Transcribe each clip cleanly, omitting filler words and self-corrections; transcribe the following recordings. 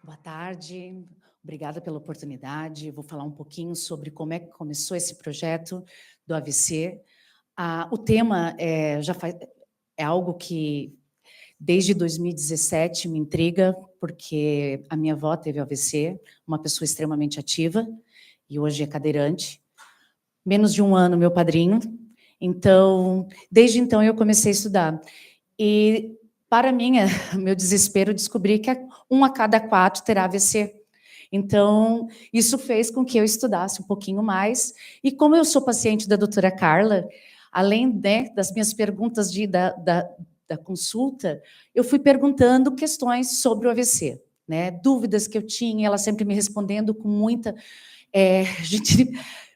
Boa tarde, obrigada pela oportunidade. Vou falar um pouquinho sobre como é que começou esse projeto do AVC. O tema é algo que, desde 2017, me intriga, porque a minha avó teve AVC, uma pessoa extremamente ativa, e hoje é cadeirante. Menos de um ano, meu padrinho. Então, desde então, eu comecei a estudar. E, para meu desespero, descobri que 1 a cada 4 terá AVC. Então, isso fez com que eu estudasse um pouquinho mais. E como eu sou paciente da doutora Carla, além, né, das minhas perguntas da consulta, eu fui perguntando questões sobre o AVC, né, dúvidas que eu tinha, ela sempre me respondendo com muita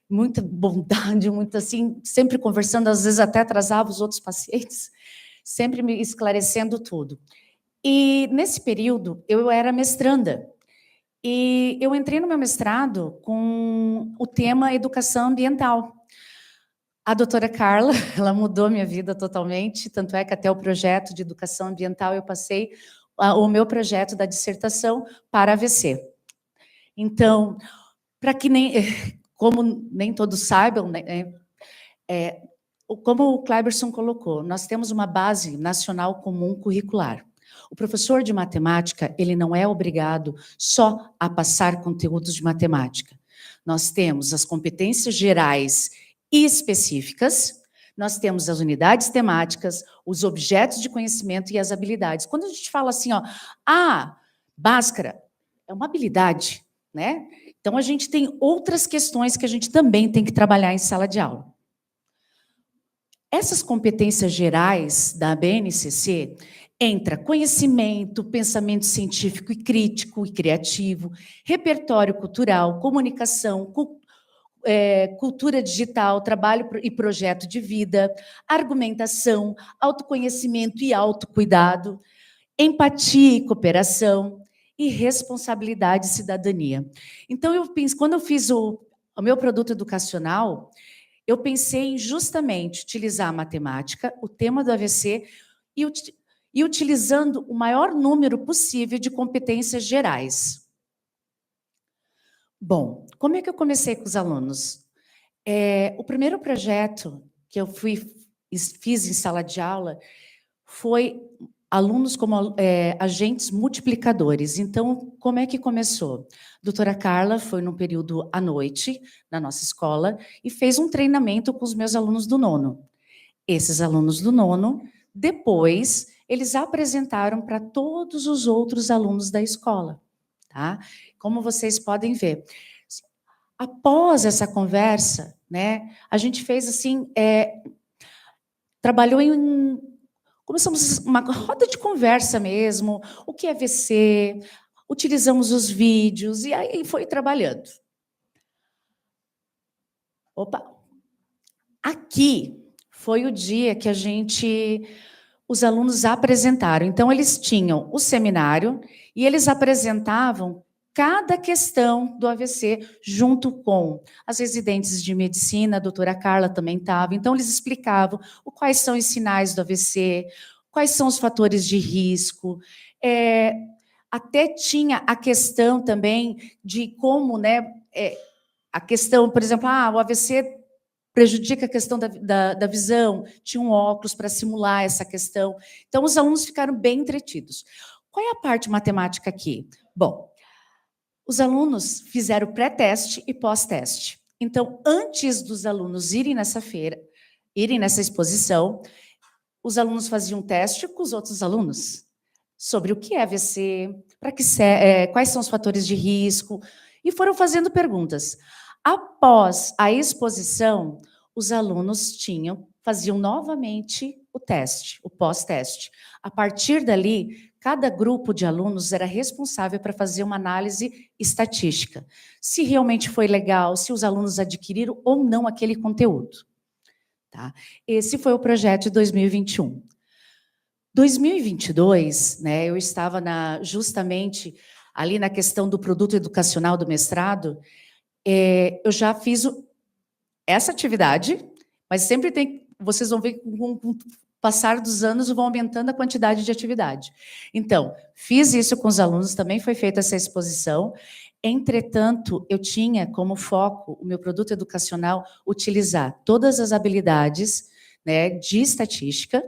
muita bondade, muito assim, sempre conversando, às vezes até atrasava os outros pacientes, sempre me esclarecendo tudo. E, nesse período, eu era mestranda. E eu entrei no meu mestrado com o tema educação ambiental. A doutora Carla, ela mudou minha vida totalmente, tanto é que até o projeto de educação ambiental eu passei o meu projeto da dissertação para AVC. Então, para que como nem todos saibam, né, como o Cleberson colocou, nós temos uma base nacional comum curricular. O professor de matemática, ele não é obrigado só a passar conteúdos de matemática. Nós temos as competências gerais e específicas, nós temos as unidades temáticas, os objetos de conhecimento e as habilidades. Quando a gente fala assim, ó, Bhaskara é uma habilidade, né? Então, a gente tem outras questões que a gente também tem que trabalhar em sala de aula. Essas competências gerais da BNCC entra conhecimento, pensamento científico e crítico e criativo, repertório cultural, comunicação, cultura digital, trabalho e projeto de vida, argumentação, autoconhecimento e autocuidado, empatia e cooperação e responsabilidade e cidadania. Então, quando eu fiz o meu produto educacional, eu pensei em justamente utilizar a matemática, o tema do AVC, e utilizando o maior número possível de competências gerais. Bom, como é que eu comecei com os alunos? O primeiro projeto que eu fiz em sala de aula foi alunos como agentes multiplicadores. Então, como é que começou? A doutora Carla foi num período à noite, na nossa escola, e fez um treinamento com os meus alunos do nono. Esses alunos do nono, depois, eles apresentaram para todos os outros alunos da escola. Tá? Como vocês podem ver. Após essa conversa, né, a gente fez assim, trabalhou começamos uma roda de conversa mesmo, o que é AVC, utilizamos os vídeos, e aí foi trabalhando. Aqui foi o dia que os alunos apresentaram. Então, eles tinham o seminário e eles apresentavam cada questão do AVC, junto com as residentes de medicina, a doutora Carla também estava. Então, eles explicavam quais são os sinais do AVC, quais são os fatores de risco. Até tinha a questão também de como, né, a questão, por exemplo, o AVC prejudica a questão da visão, tinha um óculos para simular essa questão. Então, os alunos ficaram bem entretidos. Qual é a parte matemática aqui? Bom, os alunos fizeram pré-teste e pós-teste. Então, antes dos alunos irem nessa feira, irem nessa exposição, os alunos faziam um teste com os outros alunos sobre o que é AVC, quais são os fatores de risco, e foram fazendo perguntas. Após a exposição, os alunos faziam novamente o teste, o pós-teste. A partir dali, cada grupo de alunos era responsável para fazer uma análise estatística. Se realmente foi legal, se os alunos adquiriram ou não aquele conteúdo. Tá? Esse foi o projeto de 2021. 2022, né, eu estava justamente ali na questão do produto educacional do mestrado, eu já fiz essa atividade, mas sempre vocês vão ver passar dos anos, vão aumentando a quantidade de atividade. Então, fiz isso com os alunos, também foi feita essa exposição. Entretanto, eu tinha como foco, o meu produto educacional, utilizar todas as habilidades, né, de estatística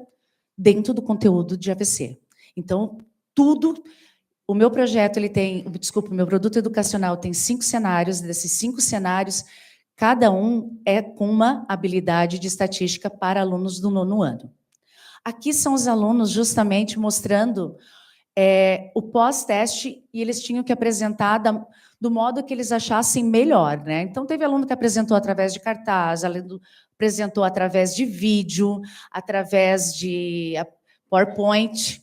dentro do conteúdo de AVC. Então, tudo... O meu projeto, o meu produto educacional tem 5 cenários, desses 5 cenários, cada um é com uma habilidade de estatística para alunos do 9º ano. Aqui são os alunos justamente mostrando o pós-teste, e eles tinham que apresentar do modo que eles achassem melhor, né? Então, teve aluno que apresentou através de cartaz, apresentou através de vídeo, através de PowerPoint.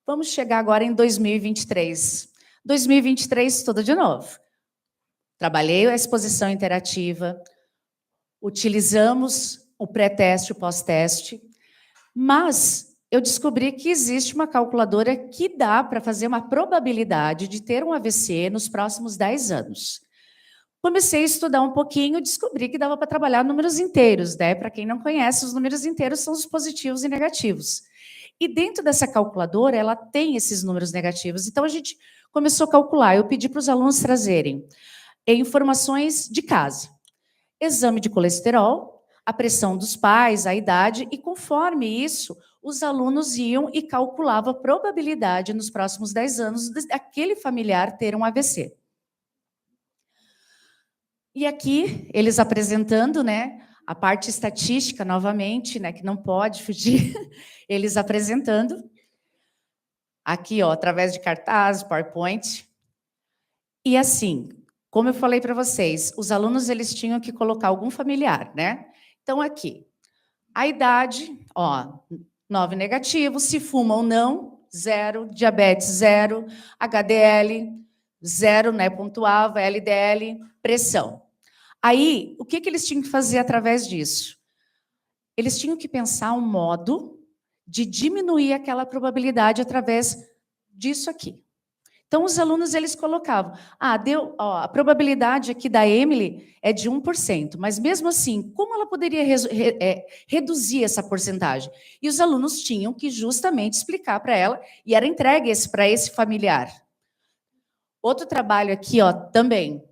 Vamos chegar agora em 2023. 2023, tudo de novo. Trabalhei a exposição interativa, utilizamos o pré-teste, o pós-teste, mas eu descobri que existe uma calculadora que dá para fazer uma probabilidade de ter um AVC nos próximos 10 anos. Comecei a estudar um pouquinho, descobri que dava para trabalhar números inteiros, né? Para quem não conhece, os números inteiros são os positivos e negativos. E dentro dessa calculadora, ela tem esses números negativos. Então, a gente começou a calcular. Eu pedi para os alunos trazerem informações de casa. Exame de colesterol, a pressão dos pais, a idade, e conforme isso, os alunos iam e calculavam a probabilidade nos próximos 10 anos daquele familiar ter um AVC. E aqui, eles apresentando, né, a parte estatística, novamente, né, que não pode fugir, eles apresentando. Aqui, ó, através de cartaz, PowerPoint. E assim, como eu falei para vocês, os alunos eles tinham que colocar algum familiar, né? Então, aqui, a idade, ó, 9 negativo, se fuma ou não, 0, diabetes 0, HDL 0, né, pontuava, LDL, pressão. Aí, o que eles tinham que fazer através disso? Eles tinham que pensar um modo de diminuir aquela probabilidade através disso aqui. Então, os alunos, eles colocavam, a probabilidade aqui da Emily é de 1%, mas mesmo assim, como ela poderia reduzir essa porcentagem? E os alunos tinham que justamente explicar para ela, e era entregue para esse familiar. Outro trabalho aqui, ó, também,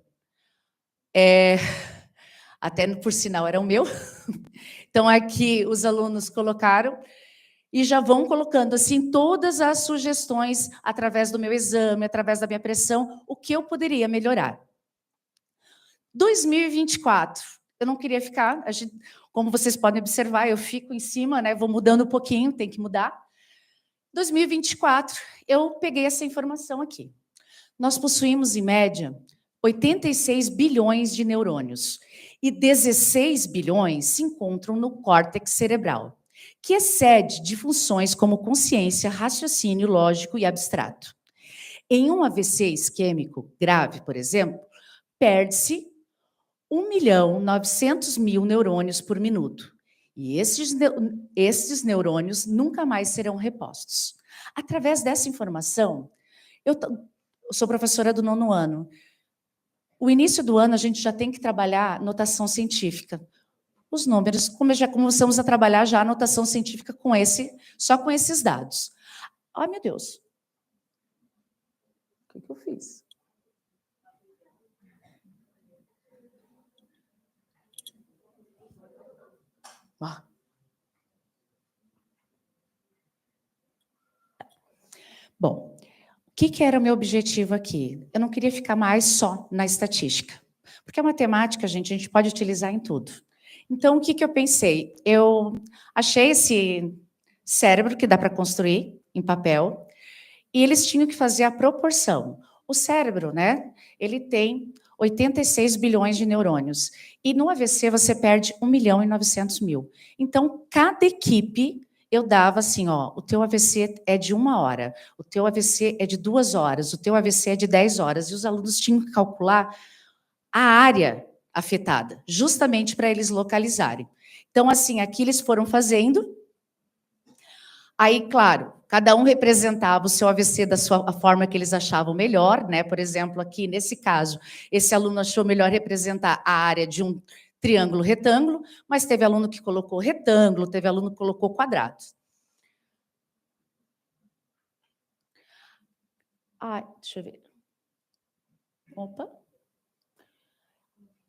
até por sinal era o meu. Então, aqui os alunos colocaram e já vão colocando assim todas as sugestões através do meu exame, através da minha pressão, o que eu poderia melhorar. 2024, eu não queria ficar, como vocês podem observar, eu fico em cima, né? Vou mudando um pouquinho, tem que mudar. 2024, eu peguei essa informação aqui. Nós possuímos, em média, 86 bilhões de neurônios e 16 bilhões se encontram no córtex cerebral, que é sede de funções como consciência, raciocínio lógico e abstrato. Em um AVC isquêmico grave, por exemplo, perde-se 1.900.000 neurônios por minuto. E esses neurônios nunca mais serão repostos. Através dessa informação, eu sou professora do 9º ano. O início do ano, a gente já tem que trabalhar notação científica. Os números, como já começamos a trabalhar já a notação científica só com esses dados. Ai, meu Deus. O que eu fiz? Bom, o que era o meu objetivo aqui? Eu não queria ficar mais só na estatística. Porque a matemática, a gente pode utilizar em tudo. Então, o que eu pensei? Eu achei esse cérebro que dá para construir em papel, e eles tinham que fazer a proporção. O cérebro, né? Ele tem 86 bilhões de neurônios. E no AVC você perde 1.900.000. Então, cada equipe, eu dava assim, ó, o teu AVC é de 1 hora, o teu AVC é de 2 horas, o teu AVC é de 10 horas. E os alunos tinham que calcular a área afetada, justamente para eles localizarem. Então, assim, aqui eles foram fazendo. Aí, claro, cada um representava o seu AVC da sua forma que eles achavam melhor, né? Por exemplo, aqui, nesse caso, esse aluno achou melhor representar a área de um triângulo, retângulo, mas teve aluno que colocou retângulo, teve aluno que colocou quadrado. Deixa eu ver. Opa.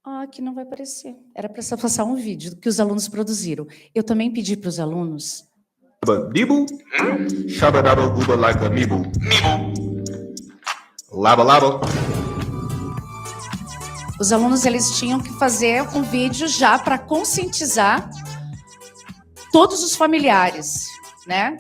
Aqui não vai aparecer. Era para passar um vídeo que os alunos produziram. Eu também pedi para os alunos... Dibu, shabba-dabba, gooba like a mibu. Laba-laba. Os alunos, eles tinham que fazer um vídeo já para conscientizar todos os familiares, né?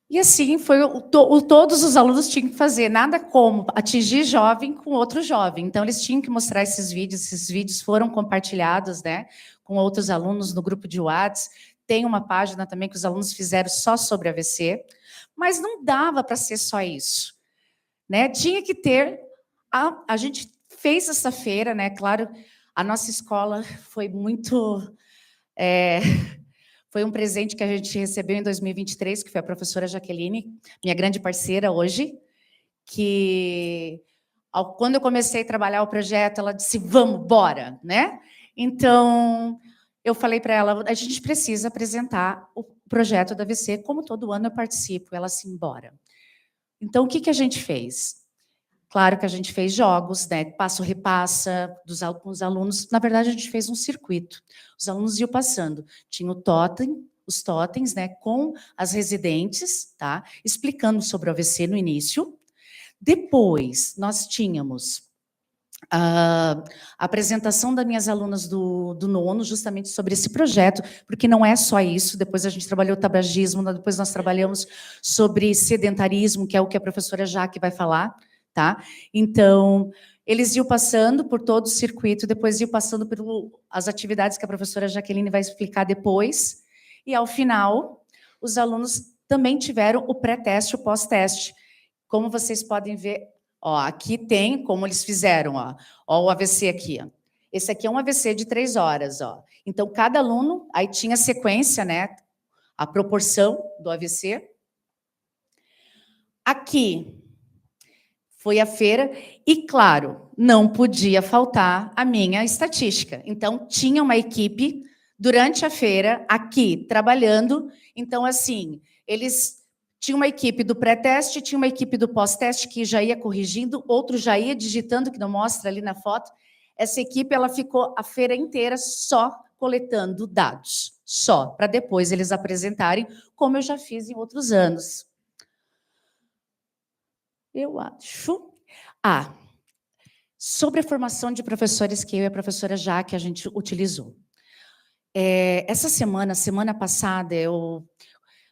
E assim, foi todos os alunos tinham que fazer, nada como atingir jovem com outro jovem. Então, eles tinham que mostrar esses vídeos foram compartilhados, né, com outros alunos no grupo de WhatsApp. Tem uma página também que os alunos fizeram só sobre AVC, mas não dava para ser só isso, né? Tinha que ter... A gente fez essa feira, né? Claro, a nossa escola foi muito... Foi um presente que a gente recebeu em 2023, que foi a professora Jaqueline, minha grande parceira hoje, que, quando eu comecei a trabalhar o projeto, ela disse, vamos, bora, né? Então, eu falei para ela, a gente precisa apresentar o projeto da AVC, como todo ano eu participo. Ela assim, bora. Então, o que a gente fez? Claro que a gente fez jogos, né? Passo-repassa com os alunos. Na verdade, a gente fez um circuito. Os alunos iam passando. Tinha o totem, os totens, né? Com as residentes, tá? Explicando sobre o AVC no início. Depois, nós tínhamos a apresentação das minhas alunas do nono, justamente sobre esse projeto, porque não é só isso. Depois a gente trabalhou tabagismo, depois nós trabalhamos sobre sedentarismo, que é o que a professora Jaque vai falar. Tá? Então, eles iam passando por todo o circuito, depois iam passando por as atividades que a professora Jaqueline vai explicar depois, e, ao final, os alunos também tiveram o pré-teste e o pós-teste. Como vocês podem ver, aqui tem como eles fizeram, o AVC aqui. Esse aqui é um AVC de 3 horas. Então, cada aluno, aí tinha a sequência, né? A proporção do AVC. Aqui foi a feira e, claro, não podia faltar a minha estatística. Então, tinha uma equipe durante a feira aqui trabalhando. Então, assim, eles tinham uma equipe do pré-teste, tinha uma equipe do pós-teste que já ia corrigindo, outro já ia digitando, que não mostra ali na foto. Essa equipe, ela ficou a feira inteira só coletando dados, só, para depois eles apresentarem, como eu já fiz em outros anos. Eu acho... sobre a formação de professores que eu e a professora Jaque a gente utilizou. Essa semana passada,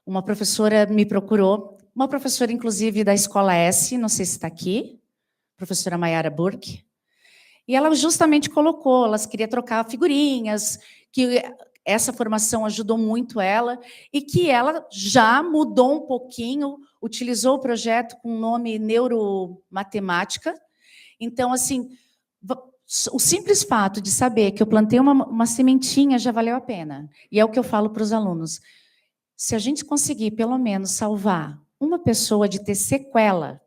uma professora me procurou, uma professora, inclusive, da Escola S, não sei se está aqui, professora Mayara Burke, e ela justamente colocou, ela queria trocar figurinhas, que essa formação ajudou muito ela, e que ela já mudou um pouquinho, utilizou o projeto com o nome Neuromatemática. Então, assim, o simples fato de saber que eu plantei uma sementinha já valeu a pena. E é o que eu falo para os alunos. Se a gente conseguir, pelo menos, salvar uma pessoa de ter sequela,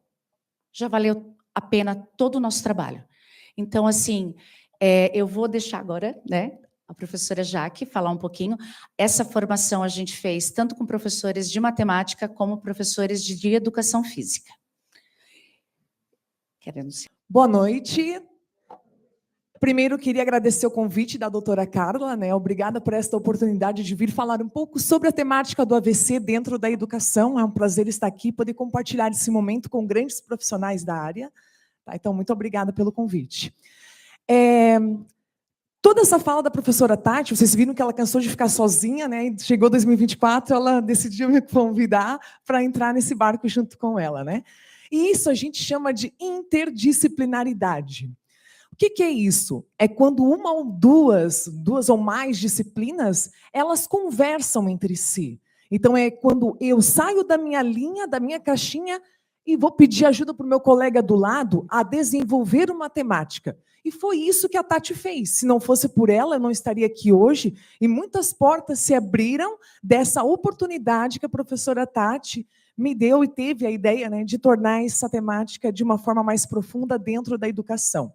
já valeu a pena todo o nosso trabalho. Então, assim, eu vou deixar agora, né, a professora Jaque falar um pouquinho. Essa formação a gente fez tanto com professores de matemática como professores de educação física. Quero anunciar. Boa noite. Primeiro, queria agradecer o convite da doutora Carla, né? Obrigada por esta oportunidade de vir falar um pouco sobre a temática do AVC dentro da educação. É um prazer estar aqui e poder compartilhar esse momento com grandes profissionais da área. Tá? Então, muito obrigada pelo convite. Toda essa fala da professora Tati, vocês viram que ela cansou de ficar sozinha, né? E chegou 2024, ela decidiu me convidar para entrar nesse barco junto com ela, né? E isso a gente chama de interdisciplinaridade. O que é isso? É quando uma ou duas ou mais disciplinas, elas conversam entre si. Então, é quando eu saio da minha linha, da minha caixinha, e vou pedir ajuda para o meu colega do lado a desenvolver uma temática. E foi isso que a Tati fez. Se não fosse por ela, eu não estaria aqui hoje. E muitas portas se abriram dessa oportunidade que a professora Tati me deu e teve a ideia, né, de tornar essa temática de uma forma mais profunda dentro da educação.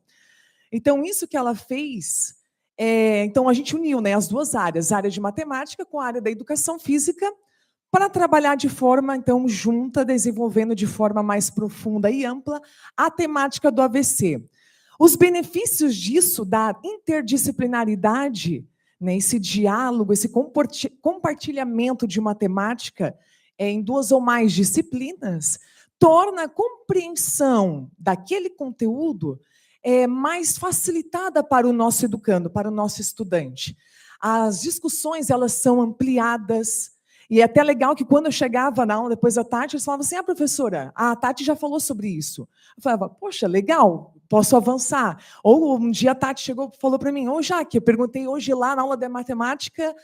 Então, isso que ela fez, então a gente uniu, né, as duas áreas, a área de matemática com a área da educação física, para trabalhar de forma, então, junta, desenvolvendo de forma mais profunda e ampla a temática do AVC. Os benefícios disso, da interdisciplinaridade, né, esse diálogo, esse compartilhamento de uma temática em duas ou mais disciplinas, torna a compreensão daquele conteúdo mais facilitada para o nosso educando, para o nosso estudante. As discussões, elas são ampliadas, e é até legal que quando eu chegava na aula, depois da Tati, eles falavam assim, professora, a Tati já falou sobre isso. Eu falava, poxa, legal, posso avançar. Ou um dia a Tati chegou e falou para mim, Jaque, eu perguntei hoje lá na aula de matemática,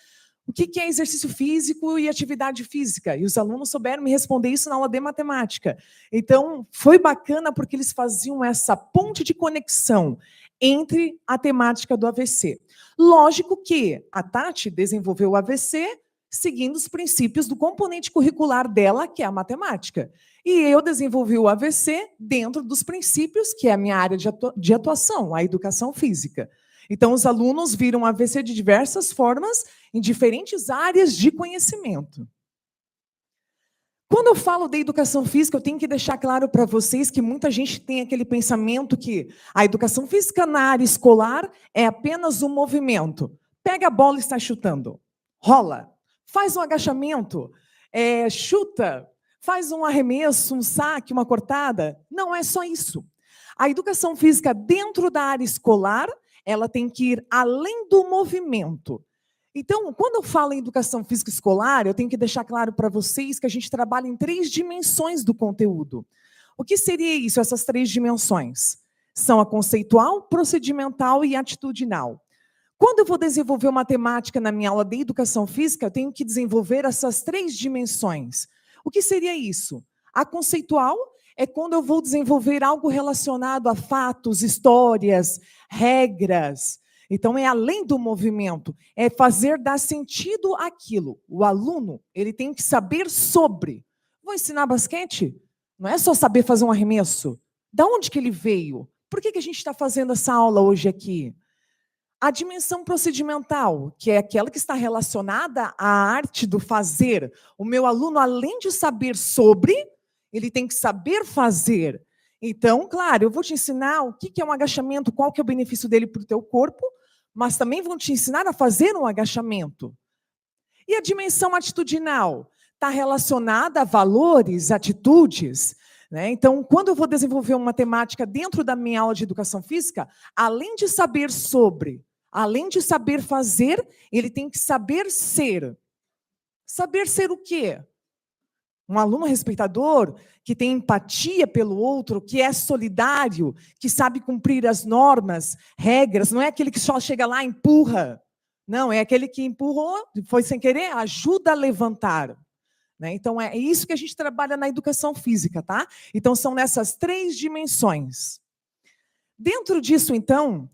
o que é exercício físico e atividade física? E os alunos souberam me responder isso na aula de matemática. Então, foi bacana porque eles faziam essa ponte de conexão entre a temática do AVC. Lógico que a Tati desenvolveu o AVC seguindo os princípios do componente curricular dela, que é a matemática. E eu desenvolvi o AVC dentro dos princípios, que é a minha área de atuação, a educação física. Então, os alunos viram AVC de diversas formas, em diferentes áreas de conhecimento. Quando eu falo de educação física, eu tenho que deixar claro para vocês que muita gente tem aquele pensamento que a educação física na área escolar é apenas um movimento. Pega a bola e sai chutando. Rola. Faz um agachamento. Chuta. Faz um arremesso, um saque, uma cortada. Não é só isso. A educação física dentro da área escolar, ela tem que ir além do movimento. Então, quando eu falo em educação física escolar, eu tenho que deixar claro para vocês que a gente trabalha em 3 dimensões do conteúdo. O que seria isso, essas 3 dimensões? São a conceitual, procedimental e atitudinal. Quando eu vou desenvolver uma temática na minha aula de educação física, eu tenho que desenvolver essas 3 dimensões. O que seria isso? A conceitual é quando eu vou desenvolver algo relacionado a fatos, histórias, regras. Então, é além do movimento, é fazer dar sentido àquilo. O aluno, ele tem que saber sobre. Vou ensinar basquete? Não é só saber fazer um arremesso. Da onde que ele veio? Por que a gente está fazendo essa aula hoje aqui? A dimensão procedimental, que é aquela que está relacionada à arte do fazer. O meu aluno, além de saber sobre, ele tem que saber fazer. Então, claro, eu vou te ensinar o que é um agachamento, qual que é o benefício dele para o teu corpo, mas também vão te ensinar a fazer um agachamento. E a dimensão atitudinal está relacionada a valores, atitudes, né? Então, quando eu vou desenvolver uma temática dentro da minha aula de educação física, além de saber sobre, além de saber fazer, ele tem que saber ser. Saber ser o quê? Um aluno respeitador, que tem empatia pelo outro, que é solidário, que sabe cumprir as normas, regras, não é aquele que só chega lá e empurra. Não, é aquele que empurrou, foi sem querer, ajuda a levantar. Né? Então, é isso que a gente trabalha na educação física, tá? Então, são nessas 3 dimensões. Dentro disso, então,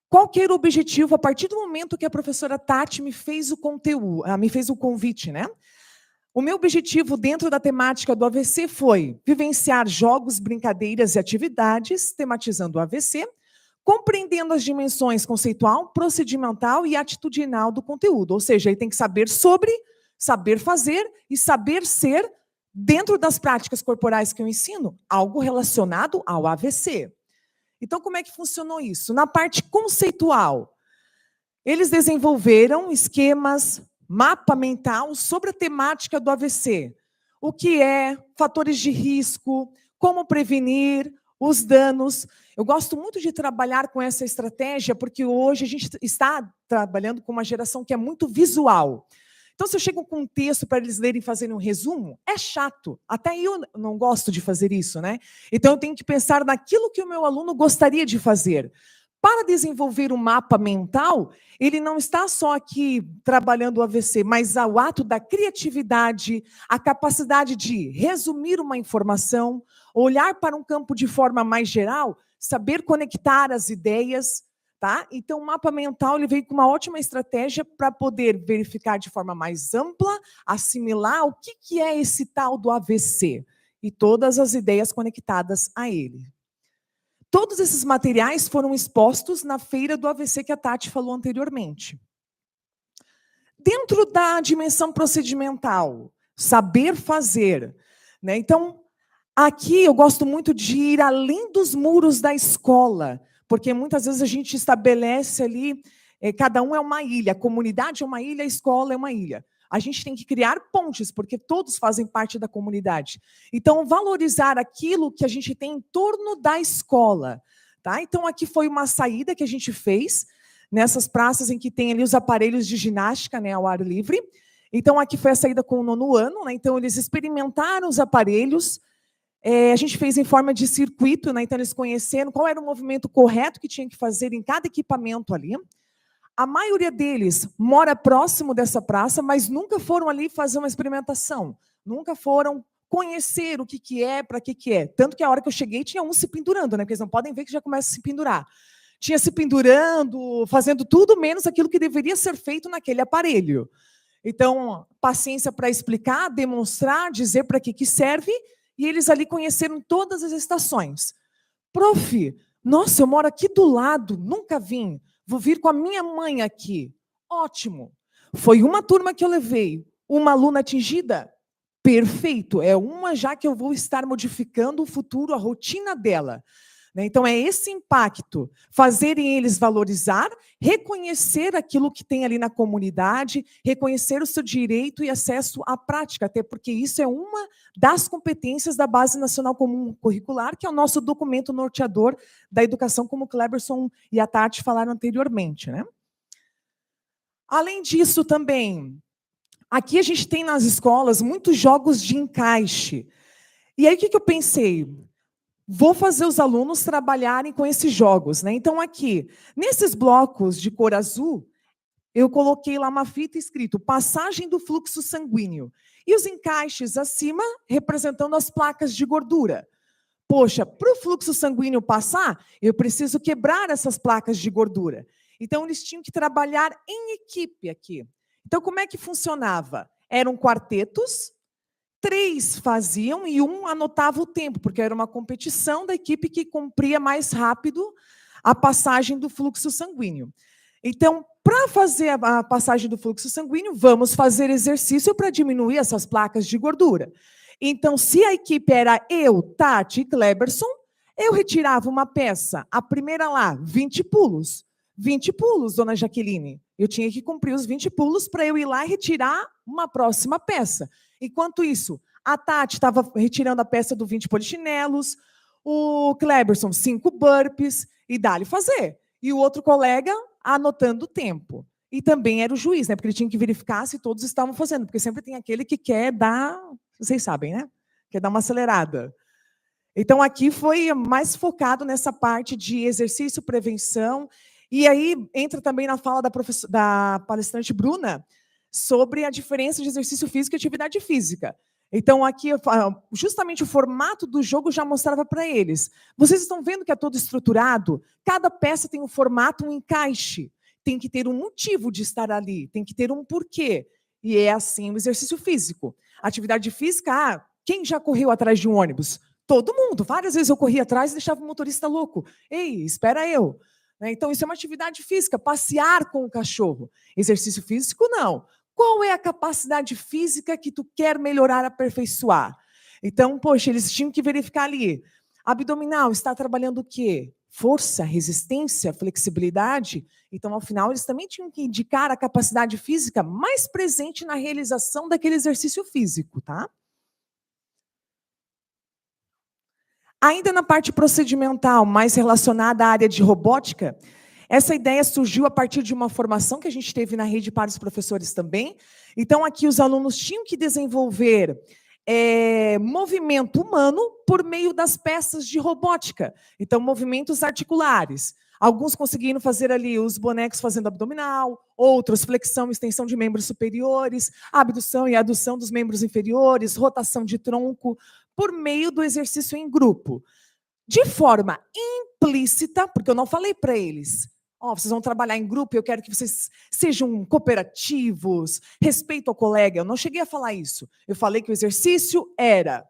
qual que era o objetivo, a partir do momento que a professora Tati me fez o conteúdo, me fez o convite, né? O meu objetivo dentro da temática do AVC foi vivenciar jogos, brincadeiras e atividades, tematizando o AVC, compreendendo as dimensões conceitual, procedimental e atitudinal do conteúdo. Ou seja, ele tem que saber sobre, saber fazer e saber ser, dentro das práticas corporais que eu ensino, algo relacionado ao AVC. Então, como é que funcionou isso? Na parte conceitual, eles desenvolveram esquemas, mapa mental sobre a temática do AVC. O que é, fatores de risco, como prevenir, os danos. Eu gosto muito de trabalhar com essa estratégia, porque hoje a gente está trabalhando com uma geração que é muito visual. Então, se eu chego com um texto para eles lerem e fazerem um resumo, é chato. Até eu não gosto de fazer isso, né? Então, eu tenho que pensar naquilo que o meu aluno gostaria de fazer. para desenvolver um mapa mental, ele não está só aqui trabalhando o AVC, mas o ato da criatividade, a capacidade de resumir uma informação, olhar para um campo de forma mais geral, saber conectar as ideias, tá? Então, o mapa mental ele veio com uma ótima estratégia para poder verificar de forma mais ampla, assimilar o que é esse tal do AVC e todas as ideias conectadas a ele. Todos esses materiais foram expostos na feira do AVC que a Tati falou anteriormente. Dentro da dimensão procedimental, saber fazer, né? Então, aqui eu gosto muito de ir além dos muros da escola, porque muitas vezes a gente estabelece ali, cada um é uma ilha, a comunidade é uma ilha, a escola é uma ilha. A gente tem que criar pontes, porque todos fazem parte da comunidade. Então, valorizar aquilo que a gente tem em torno da escola. Tá? Então, aqui foi uma saída que a gente fez, nessas praças em que tem ali os aparelhos de ginástica, né, ao ar livre. Então, aqui foi a saída com o 9º ano. Né? Então, eles experimentaram os aparelhos. A gente fez em forma de circuito. Né? Então, eles conheceram qual era o movimento correto que tinha que fazer em cada equipamento ali. A maioria deles mora próximo dessa praça, mas nunca foram ali fazer uma experimentação. Nunca foram conhecer o que é, para que é. Tanto que a hora que eu cheguei, tinha um se pendurando, né? Porque eles não podem ver que já começa a se pendurar. Tinha se pendurando, fazendo tudo menos aquilo que deveria ser feito naquele aparelho. Então, paciência para explicar, demonstrar, dizer para que serve, e eles ali conheceram todas as estações. Prof, nossa, eu moro aqui do lado, nunca vim. Vou vir com a minha mãe aqui. Ótimo. Foi uma turma que eu levei. Uma aluna atingida? Perfeito. É uma já que eu vou estar modificando o futuro, a rotina dela. Então, é esse impacto. Fazerem eles valorizar, reconhecer aquilo que tem ali na comunidade, reconhecer o seu direito e acesso à prática, até porque isso é uma das competências da Base Nacional Comum Curricular, que é o nosso documento norteador da educação, como o Cleberson e a Tati falaram anteriormente. Né? Além disso, também, aqui a gente tem nas escolas muitos jogos de encaixe. E aí, o que eu pensei? Vou fazer os alunos trabalharem com esses jogos. Né? Então, aqui, nesses blocos de cor azul, eu coloquei lá uma fita escrito passagem do fluxo sanguíneo. E os encaixes acima, representando as placas de gordura. Poxa, para o fluxo sanguíneo passar, eu preciso quebrar essas placas de gordura. Então, eles tinham que trabalhar em equipe aqui. Então, como é que funcionava? Eram quartetos, 3 faziam e 1 anotava o tempo, porque era uma competição da equipe que cumpria mais rápido a passagem do fluxo sanguíneo. Então, para fazer a passagem do fluxo sanguíneo, vamos fazer exercício para diminuir essas placas de gordura. Então, se a equipe era eu, Tati e Cleberson, eu retirava uma peça, a primeira lá, 20 pulos. 20 pulos, dona Jaqueline. Eu tinha que cumprir os 20 pulos para eu ir lá e retirar uma próxima peça. Enquanto isso, a Tati estava retirando a peça do 20 polichinelos, o Cleberson, 5 burpees, e dá-lhe fazer. E o outro colega anotando o tempo. E também era o juiz, né? Porque ele tinha que verificar se todos estavam fazendo, porque sempre tem aquele que quer dar, vocês sabem, né? Quer dar uma acelerada. Então, aqui foi mais focado nessa parte de exercício, prevenção, e aí entra também na fala da palestrante Bruna, sobre a diferença de exercício físico e atividade física. Então, aqui, justamente o formato do jogo já mostrava para eles. Vocês estão vendo que é todo estruturado? Cada peça tem um formato, um encaixe. Tem que ter um motivo de estar ali, tem que ter um porquê. E é assim o exercício físico. Atividade física, quem já correu atrás de um ônibus? Todo mundo. Várias vezes eu corria atrás e deixava o motorista louco. Ei, espera eu. Então, isso é uma atividade física, passear com o cachorro. Exercício físico, não. Qual é a capacidade física que tu quer melhorar, aperfeiçoar? Então, poxa, eles tinham que verificar ali. Abdominal, está trabalhando o quê? Força, resistência, flexibilidade. Então, ao final, eles também tinham que indicar a capacidade física mais presente na realização daquele exercício físico, tá? Ainda na parte procedimental, mais relacionada à área de robótica, essa ideia surgiu a partir de uma formação que a gente teve na rede para os professores também. Então, aqui os alunos tinham que desenvolver movimento humano por meio das peças de robótica. Então, movimentos articulares. Alguns conseguiram fazer ali os bonecos fazendo abdominal, outros flexão e extensão de membros superiores, abdução e adução dos membros inferiores, rotação de tronco, por meio do exercício em grupo. De forma implícita, porque eu não falei para eles, vocês vão trabalhar em grupo, eu quero que vocês sejam cooperativos, respeito ao colega. Eu não cheguei a falar isso. Eu falei que o exercício era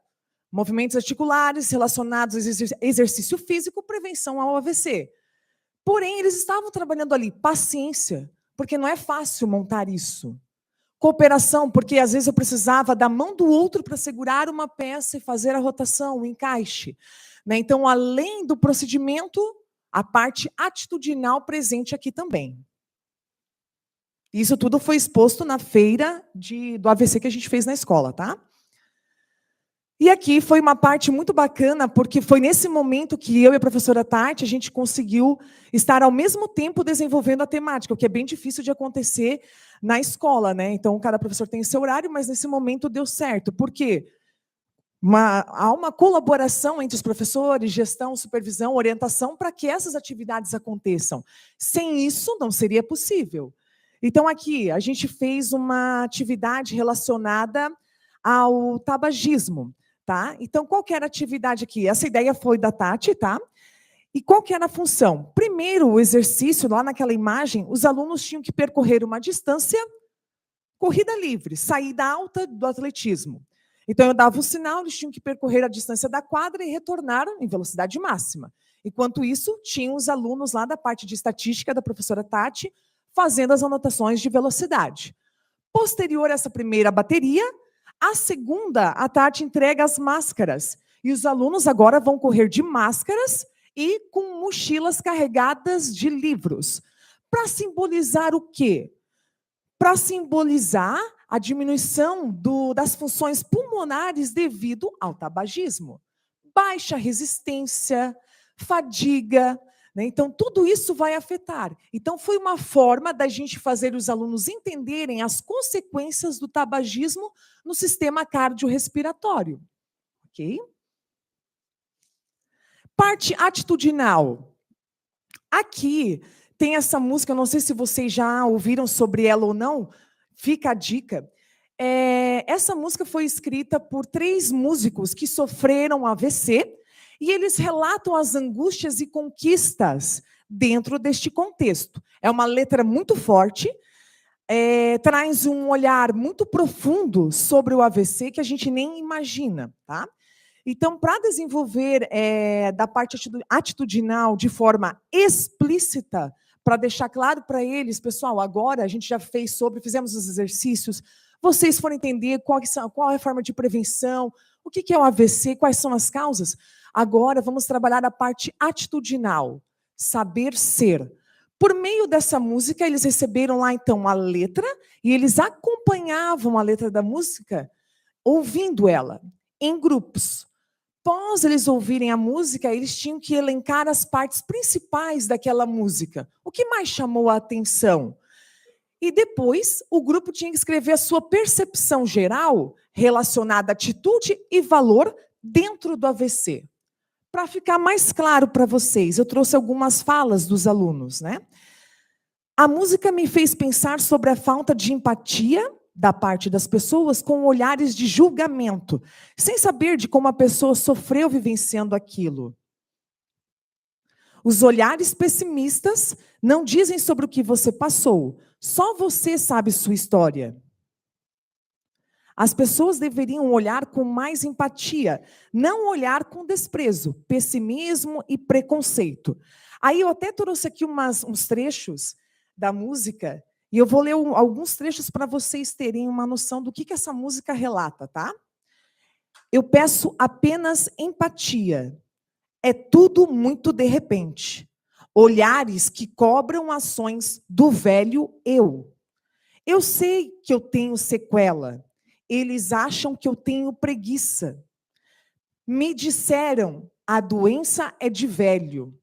movimentos articulares relacionados ao exercício físico, prevenção ao AVC. Porém, eles estavam trabalhando ali, paciência, porque não é fácil montar isso. Cooperação, porque às vezes eu precisava da mão do outro para segurar uma peça e fazer a rotação, o encaixe. Então, além do procedimento, a parte atitudinal presente aqui também. Isso tudo foi exposto na feira do AVC que a gente fez na escola, tá? E aqui foi uma parte muito bacana, porque foi nesse momento que eu e a professora Tati, a gente conseguiu estar ao mesmo tempo desenvolvendo a temática, o que é bem difícil de acontecer na escola, né? Então, cada professor tem seu horário, mas nesse momento deu certo. Por quê? Há uma colaboração entre os professores, gestão, supervisão, orientação, para que essas atividades aconteçam. Sem isso, não seria possível. Então, aqui, a gente fez uma atividade relacionada ao tabagismo. Tá? Então, qual que era a atividade aqui? Essa ideia foi da Tati, tá? E qual que era a função? Primeiro, o exercício, lá naquela imagem, os alunos tinham que percorrer uma distância, corrida livre, saída alta do atletismo. Então, eu dava o sinal, eles tinham que percorrer a distância da quadra e retornar em velocidade máxima. Enquanto isso, tinham os alunos lá da parte de estatística da professora Tati, fazendo as anotações de velocidade. Posterior a essa primeira bateria, a segunda, a Tati entrega as máscaras. E os alunos agora vão correr de máscaras e com mochilas carregadas de livros. Para simbolizar o quê? Para simbolizar a diminuição das funções pulmonares devido ao tabagismo. Baixa resistência, fadiga, né? Então, tudo isso vai afetar. Então, foi uma forma da gente fazer os alunos entenderem as consequências do tabagismo no sistema cardiorrespiratório. Ok? Parte atitudinal. Aqui tem essa música, eu não sei se vocês já ouviram sobre ela ou não, fica a dica. Essa música foi escrita por 3 músicos que sofreram AVC, e eles relatam as angústias e conquistas dentro deste contexto. É uma letra muito forte, traz um olhar muito profundo sobre o AVC que a gente nem imagina, tá? Então, para desenvolver da parte atitudinal de forma explícita, para deixar claro para eles, pessoal, agora a gente já fizemos os exercícios, vocês foram entender qual é a forma de prevenção, o que é o AVC, quais são as causas. Agora vamos trabalhar a parte atitudinal, saber ser. Por meio dessa música, eles receberam lá, então, a letra, e eles acompanhavam a letra da música, ouvindo ela, em grupos. Após eles ouvirem a música, eles tinham que elencar as partes principais daquela música. O que mais chamou a atenção? E depois, o grupo tinha que escrever a sua percepção geral relacionada à atitude e valor dentro do AVC. Para ficar mais claro para vocês, eu trouxe algumas falas dos alunos, né? A música me fez pensar sobre a falta de empatia da parte das pessoas com olhares de julgamento, sem saber de como a pessoa sofreu vivenciando aquilo. Os olhares pessimistas não dizem sobre o que você passou, só você sabe sua história. As pessoas deveriam olhar com mais empatia, não olhar com desprezo, pessimismo e preconceito. Aí eu até trouxe aqui uns trechos da música, e eu vou ler alguns trechos para vocês terem uma noção do que essa música relata, tá? Eu peço apenas empatia. É tudo muito de repente. Olhares que cobram ações do velho eu. Eu sei que eu tenho sequela. Eles acham que eu tenho preguiça. Me disseram, a doença é de velho.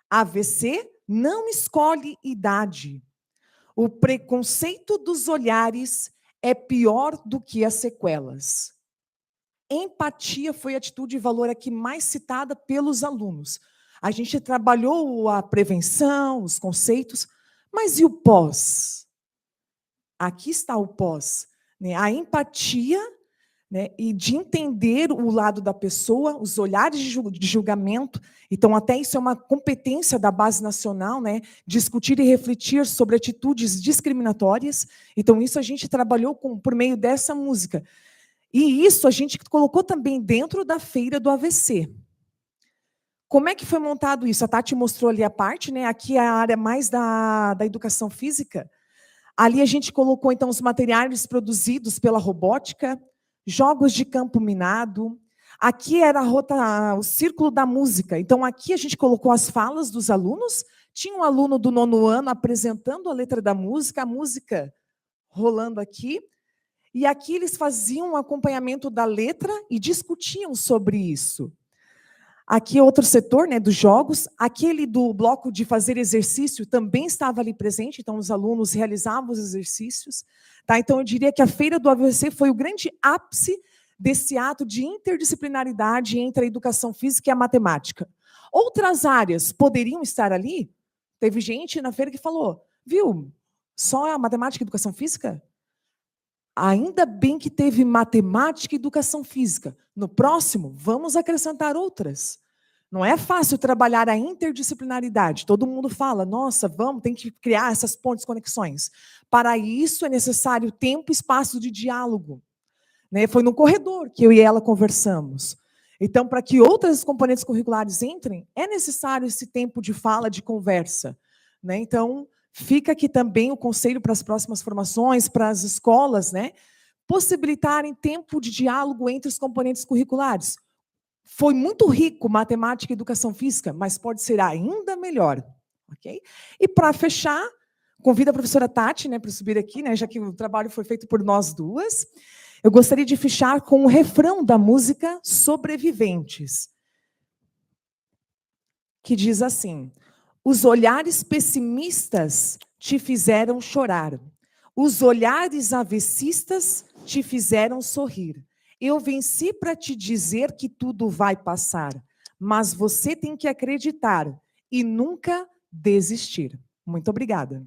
AVC não escolhe idade. O preconceito dos olhares é pior do que as sequelas. Empatia foi a atitude e valor aqui mais citada pelos alunos. A gente trabalhou a prevenção, os conceitos, mas e o pós? Aqui está o pós, né? A empatia, né? E de entender o lado da pessoa, os olhares de julgamento. Então, até isso é uma competência da Base Nacional, né? Discutir e refletir sobre atitudes discriminatórias. Então, isso a gente trabalhou por meio dessa música. E isso a gente colocou também dentro da feira do AVC. Como é que foi montado isso? A Tati mostrou ali a parte, né? Aqui é a área mais da educação física. Ali a gente colocou, então, os materiais produzidos pela robótica, jogos de campo minado. Aqui era o círculo da música. Então, aqui a gente colocou as falas dos alunos. Tinha um aluno do 9º ano apresentando a letra da música, a música rolando aqui. E aqui eles faziam um acompanhamento da letra e discutiam sobre isso. Aqui outro setor, né, dos jogos. Aquele do bloco de fazer exercício também estava ali presente, então os alunos realizavam os exercícios. Tá? Então eu diria que a Feira do AVC foi o grande ápice desse ato de interdisciplinaridade entre a educação física e a matemática. Outras áreas poderiam estar ali? Teve gente na feira que falou, viu, só a matemática e educação física? Ainda bem que teve matemática e educação física. No próximo, vamos acrescentar outras. Não é fácil trabalhar a interdisciplinaridade. Todo mundo fala, nossa, tem que criar essas pontes, conexões. Para isso é necessário tempo e espaço de diálogo. Né? Foi no corredor que eu e ela conversamos. Então, para que outras componentes curriculares entrem, é necessário esse tempo de fala, de conversa. Né? Então, fica aqui também o conselho para as próximas formações, para as escolas, né? Possibilitarem tempo de diálogo entre os componentes curriculares. Foi muito rico matemática e educação física, mas pode ser ainda melhor. Okay? E para fechar, convido a professora Tati, né, para subir aqui, né, já que o trabalho foi feito por nós duas. Eu gostaria de fechar com o refrão da música Sobreviventes, que diz assim: os olhares pessimistas te fizeram chorar. Os olhares avessistas te fizeram sorrir. Eu venci para te dizer que tudo vai passar, mas você tem que acreditar e nunca desistir. Muito obrigada.